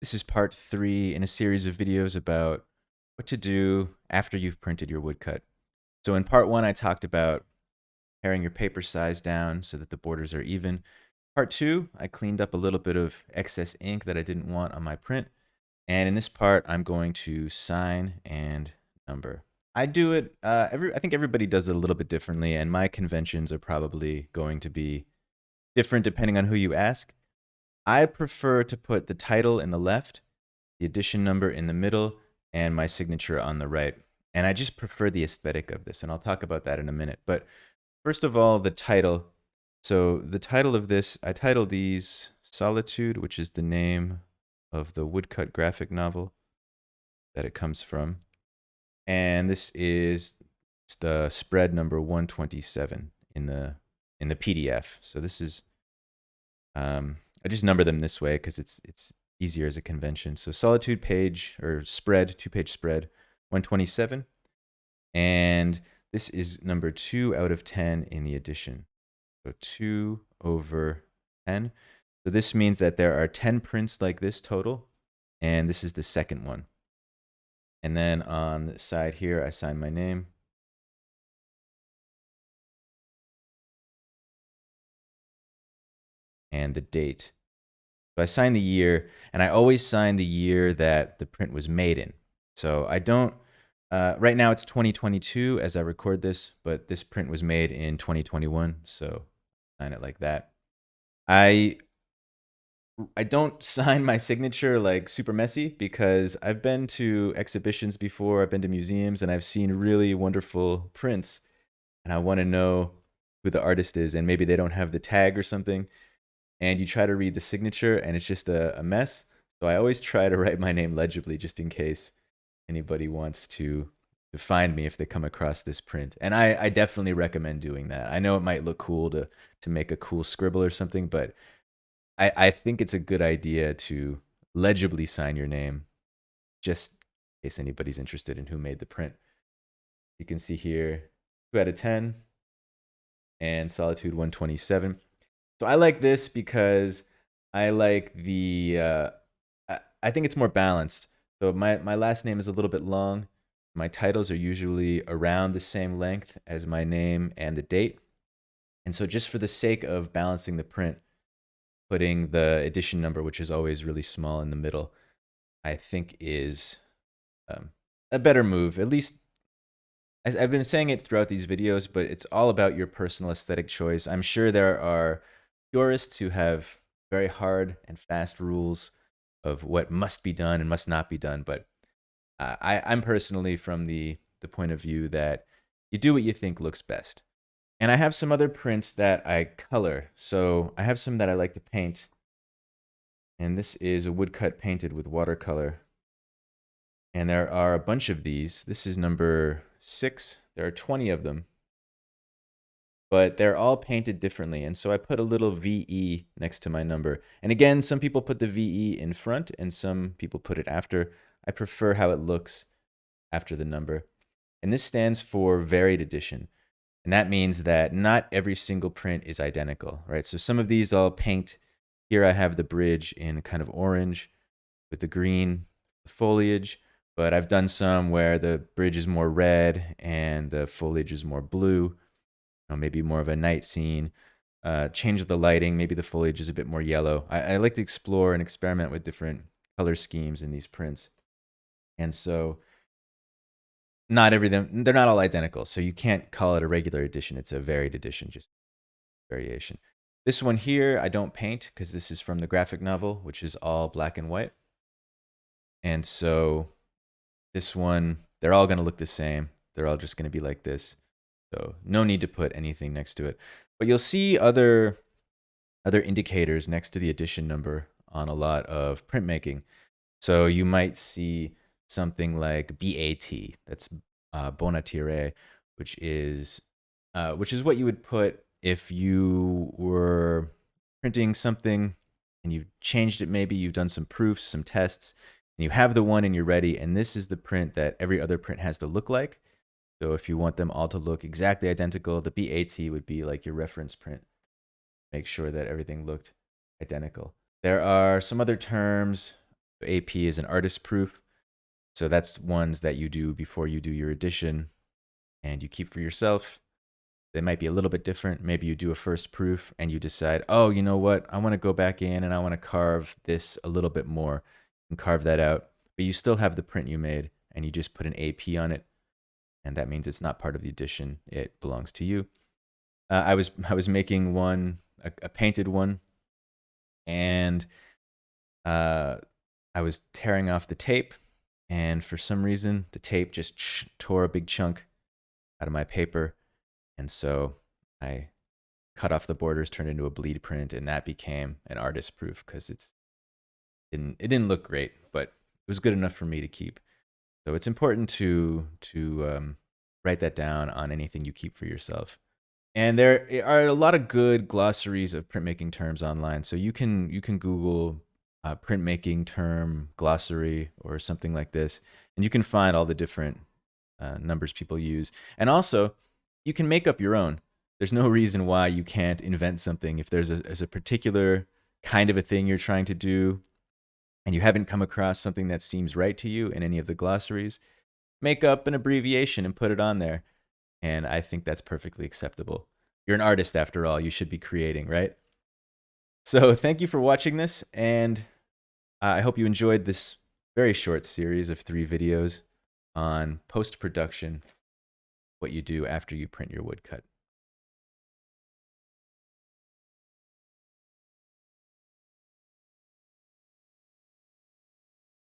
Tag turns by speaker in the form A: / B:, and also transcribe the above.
A: This is part 3 in a series of videos about what to do after you've printed your woodcut. So in part 1, I talked about paring your paper size down so that the borders are even. Part 2, I cleaned up a little bit of excess ink that I didn't want on my print. And in this part, I'm going to sign and number. I do it, I think everybody does it a little bit differently, and my conventions are probably going to be different depending on who you ask. I prefer to put the title in the left, the edition number in the middle, and my signature on the right. And I just prefer the aesthetic of this, and I'll talk about that in a minute. But first of all, the title. So the title of this, I titled these Solitude, which is the name of the woodcut graphic novel that it comes from. And this is the spread number 127 in the PDF. So this is I just number them this way because it's easier as a convention. So Solitude page or spread, 2-page spread, 127. And this is number 2 out of 10 in the edition. So 2 over 10. So this means that there are 10 prints like this total, and this is the second one. And then on the side here, I sign my name. And the date. So I sign the year, and I always sign the year that the print was made in. So I don't, right now it's 2022 as I record this, but this print was made in 2021, so sign it like that. I don't sign my signature like super messy because I've been to exhibitions before, I've been to museums, and I've seen really wonderful prints, and I want to know who the artist is, and maybe they don't have the tag or something, and you try to read the signature and it's just a mess. So I always try to write my name legibly just in case anybody wants to find me if they come across this print. And I definitely recommend doing that. I know it might look cool to make a cool scribble or something, but I think it's a good idea to legibly sign your name just in case anybody's interested in who made the print. You can see here 2 out of 10 and Solitude 127. So I like this because I like the, I think it's more balanced. So my last name is a little bit long. My titles are usually around the same length as my name and the date. And so just for the sake of balancing the print, putting the edition number, which is always really small in the middle, I think is a better move. At least as I've been saying it throughout these videos, but it's all about your personal aesthetic choice. I'm sure there are purists who have very hard and fast rules of what must be done and must not be done. But I'm personally from the point of view that you do what you think looks best. And I have some other prints that I color. So I have some that I like to paint. And this is a woodcut painted with watercolor. And there are a bunch of these. This is number 6. There are 20 of them. But they're all painted differently. And so I put a little VE next to my number. And again, some people put the VE in front and some people put it after. I prefer how it looks after the number. And this stands for varied edition. And that means that not every single print is identical, right? So some of these I'll paint. Here I have the bridge in kind of orange with the green foliage. But I've done some where the bridge is more red and the foliage is more blue. Maybe more of a night scene, change the lighting, maybe the foliage is a bit more yellow. I like to explore and experiment with different color schemes in these prints. And so they're not all identical, so you can't call it a regular edition. It's a varied edition, just variation. This one here, I don't paint because this is from the graphic novel, which is all black and white. And so this one, they're all going to look the same. They're all just going to be like this. So no need to put anything next to it. But you'll see other indicators next to the edition number on a lot of printmaking. So you might see something like BAT, that's Bon Attire, which is what you would put if you were printing something and you've changed it. Maybe you've done some proofs, some tests, and you have the one and you're ready. And this is the print that every other print has to look like. So if you want them all to look exactly identical, the BAT would be like your reference print. Make sure that everything looked identical. There are some other terms So AP is an artist proof. So that's ones that you do before you do your edition and you keep for yourself. They might be a little bit different. Maybe you do a first proof and you decide, oh, you know what? I want to go back in and I want to carve this a little bit more and carve that out. But you still have the print you made and you just put an AP on it. And that means it's not part of the edition. It belongs to you. I was making one, a painted one, and I was tearing off the tape. And for some reason, the tape just tore a big chunk out of my paper. And so I cut off the borders, turned into a bleed print, and that became an artist proof because it didn't look great, but it was good enough for me to keep. So it's important to write that down on anything you keep for yourself. And there are a lot of good glossaries of printmaking terms online. So you can Google printmaking term glossary or something like this, and you can find all the different numbers people use. And also, you can make up your own. There's no reason why you can't invent something. If there's a particular kind of a thing you're trying to do, and you haven't come across something that seems right to you in any of the glossaries, make up an abbreviation and put it on there. And I think that's perfectly acceptable. You're an artist after all. You should be creating, right? So thank you for watching this, and I hope you enjoyed this very short series of 3 videos on post-production, what you do after you print your woodcut.